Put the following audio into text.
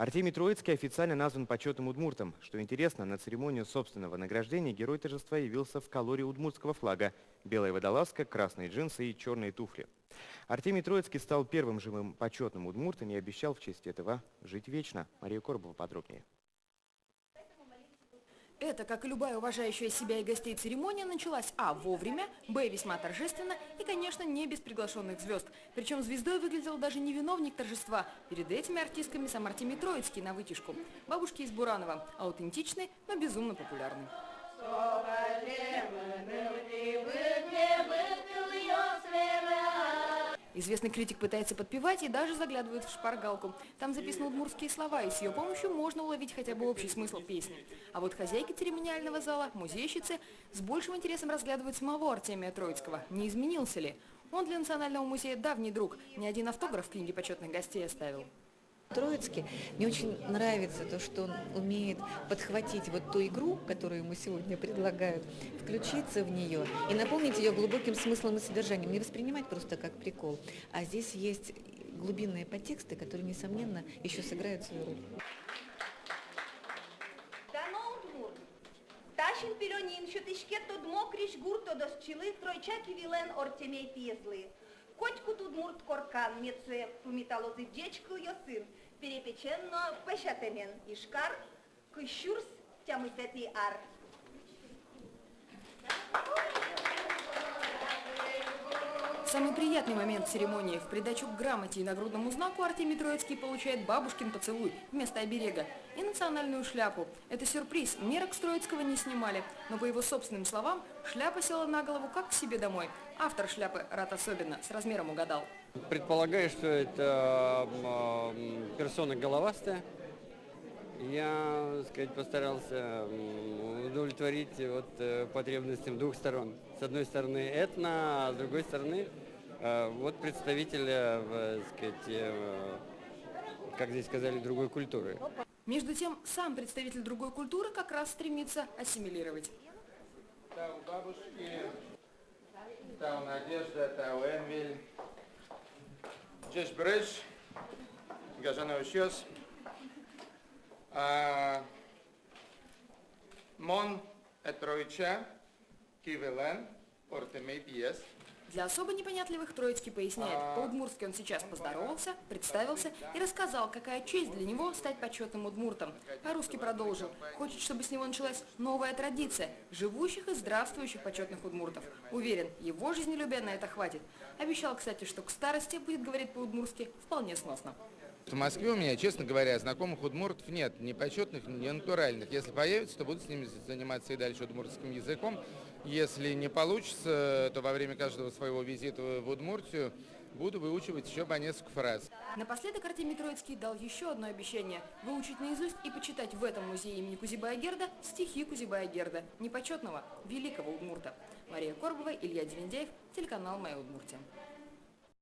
Артемий Троицкий официально назван почетным удмуртом. Что интересно, на церемонию собственного награждения герой торжества явился в колоре удмуртского флага: белая водолазка, красные джинсы и черные туфли. Артемий Троицкий стал первым живым почетным удмуртом и обещал в честь этого жить вечно. Мария Коробова подробнее. Это, как и любая уважающая себя и гостей церемония, началась вовремя, весьма торжественно и, конечно, не без приглашенных звезд. Причем звездой выглядел даже не виновник торжества. Перед этими артистками сам Артемий Троицкий на вытяжку. Бабушки из Буранова. Аутентичный, но безумно популярный. Известный критик пытается подпевать и даже заглядывает в шпаргалку. Там записаны удмуртские слова, и с ее помощью можно уловить хотя бы общий смысл песни. А вот хозяйки церемониального зала, музейщицы, с большим интересом разглядывают самого Артемия Троицкого. Не изменился ли? Он для Национального музея давний друг. Ни один автограф в книге почетных гостей оставил. Троицкий, мне очень нравится то, что он умеет подхватить вот ту игру, которую ему сегодня предлагают, включиться в нее и наполнить ее глубоким смыслом и содержанием. Не воспринимать просто как прикол, а здесь есть глубинные подтексты, которые, несомненно, еще сыграют свою роль. Ташин пилонин, шутишке тот мокриш гурто досчили, тройчаки вилен ортемей пьезли. Котьку тут мурт коркан, мецуе пумиталозы дечку ее сын, перепеченно пешатемен ишкар, кыщурс тямысети ар. Самый приятный момент церемонии. В придачу к грамоте и нагрудному знаку Артемий Троицкий получает бабушкин поцелуй вместо оберега и национальную шляпу. Это сюрприз. Мерок с Троицкого не снимали. Но по его собственным словам, шляпа села на голову как к себе домой. Автор шляпы, Рад особенно, с размером угадал. Предполагаю, что это персона головастая. Я, так сказать, постарался удовлетворить потребностям двух сторон. С одной стороны этно, а с другой стороны представителя, так сказать, как здесь сказали, другой культуры. Между тем, сам представитель другой культуры как раз стремится ассимилировать. Та у бабушки, та у Надежда, та у Энвиль. Здесь брыж, газана ущёс. Мон Этройча, Кивелен, Ортемей Пьес. Для особо непонятливых Троицкий поясняет. По-удмуртски он сейчас поздоровался, представился и рассказал, какая честь для него стать почетным удмуртом. По-русски продолжил. Хочет, чтобы с него началась новая традиция живущих и здравствующих почетных удмуртов. Уверен, его жизнелюбия на это хватит. Обещал, кстати, что к старости будет говорить по-удмуртски вполне сносно. В Москве у меня, честно говоря, знакомых удмуртов нет, ни почетных, ни натуральных. Если появится, то буду с ними заниматься и дальше удмуртским языком. Если не получится, то во время каждого своего визита в Удмуртию буду выучивать еще по несколько фраз. Напоследок Артемий Троицкий дал еще одно обещание – выучить наизусть и почитать в этом музее имени Кузибая-Герда стихи Кузибая-Герда, непочетного, великого удмурта. Мария Коробова, Илья Девиндяев, телеканал «Моя Удмуртия».